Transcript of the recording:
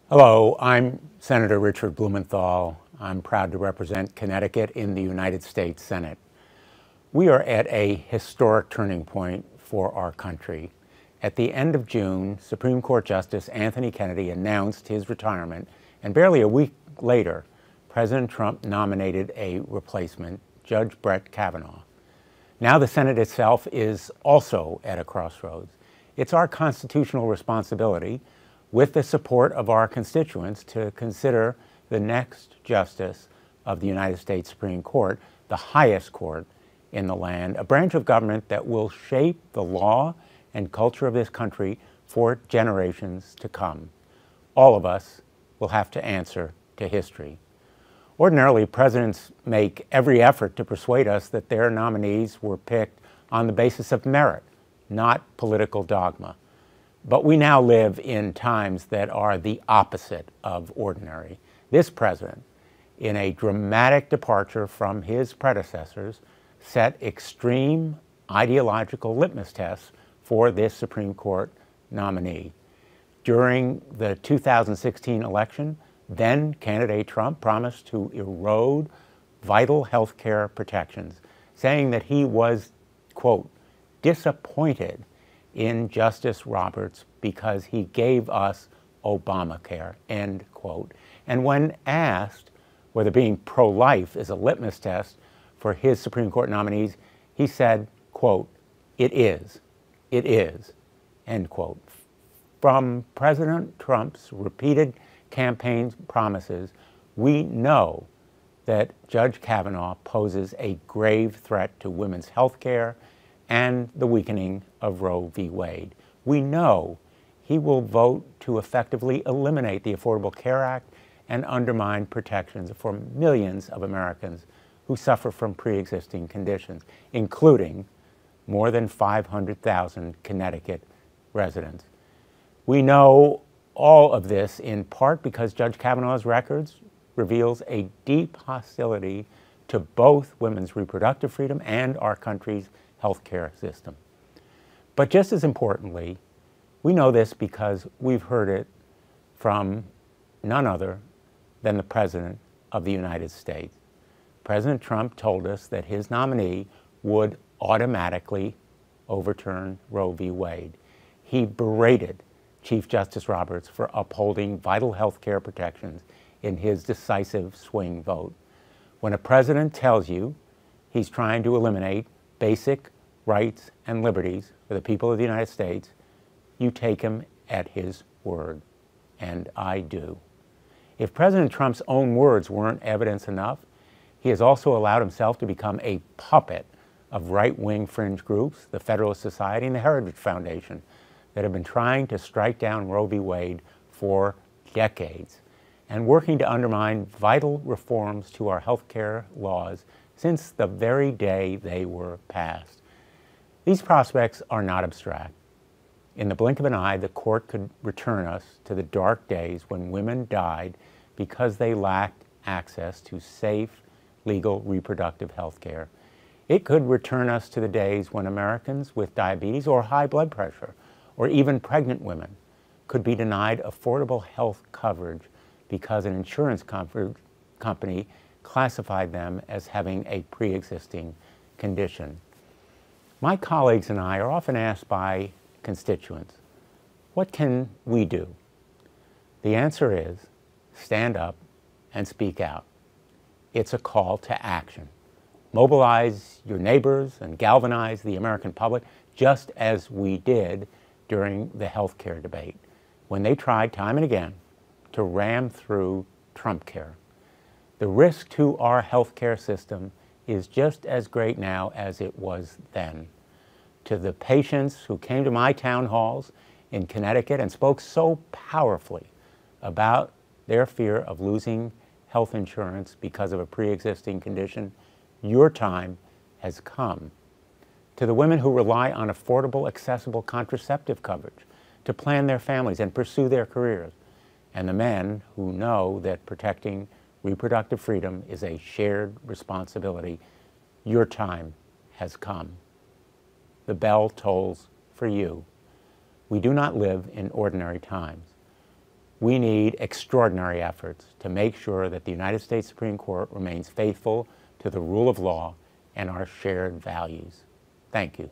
Hello, I'm Senator Richard Blumenthal. I'm proud to represent Connecticut in the United States Senate. We are at a historic turning point for our country. At the end of June, Supreme Court Justice Anthony Kennedy announced his retirement, and barely a week later, President Trump nominated a replacement, Judge Brett Kavanaugh. Now the Senate itself is also at a crossroads. It's our constitutional responsibility, with the support of our constituents, to consider the next justice of the United States Supreme Court, the highest court in the land, a branch of government that will shape the law and culture of this country for generations to come. All of us will have to answer to history. Ordinarily, presidents make every effort to persuade us that their nominees were picked on the basis of merit, not political dogma. But we now live in times that are the opposite of ordinary. This president, in a dramatic departure from his predecessors, set extreme ideological litmus tests for this Supreme Court nominee. During the 2016 election, then candidate Trump promised to erode vital health care protections, saying that he was, quote, disappointed in Justice Roberts because he gave us Obamacare, end quote. And when asked whether being pro-life is a litmus test for his Supreme Court nominees, he said, quote, it is, end quote. From President Trump's repeated campaign promises, we know that Judge Kavanaugh poses a grave threat to women's health care and the weakening of Roe v. Wade. We know he will vote to effectively eliminate the Affordable Care Act and undermine protections for millions of Americans who suffer from pre-existing conditions, including more than 500,000 Connecticut residents. We know all of this in part because Judge Kavanaugh's records reveals a deep hostility to both women's reproductive freedom and our country's healthcare system. But just as importantly, we know this because we've heard it from none other than the President of the United States. President Trump told us that his nominee would automatically overturn Roe v. Wade. He berated Chief Justice Roberts for upholding vital health care protections in his decisive swing vote. When a president tells you he's trying to eliminate basic rights and liberties for the people of the United States, you take him at his word, and I do. If President Trump's own words weren't evidence enough, he has also allowed himself to become a puppet of right-wing fringe groups, the Federalist Society and the Heritage Foundation, that have been trying to strike down Roe v. Wade for decades and working to undermine vital reforms to our health care laws since the very day they were passed. These prospects are not abstract. In the blink of an eye, the court could return us to the dark days when women died because they lacked access to safe, legal reproductive health care. It could return us to the days when Americans with diabetes or high blood pressure, or even pregnant women, could be denied affordable health coverage because an insurance company classified them as having a pre-existing condition. My colleagues and I are often asked by constituents, what can we do? The answer is stand up and speak out. It's a call to action. Mobilize your neighbors and galvanize the American public, just as we did during the health care debate, when they tried time and again to ram through Trump care. The risk to our health care system is just as great now as it was then. To the patients who came to my town halls in Connecticut and spoke so powerfully about their fear of losing health insurance because of a pre-existing condition, your time has come. To the women who rely on affordable, accessible contraceptive coverage to plan their families and pursue their careers, and the men who know that protecting reproductive freedom is a shared responsibility, your time has come. The bell tolls for you. We do not live in ordinary times. We need extraordinary efforts to make sure that the United States Supreme Court remains faithful to the rule of law and our shared values. Thank you.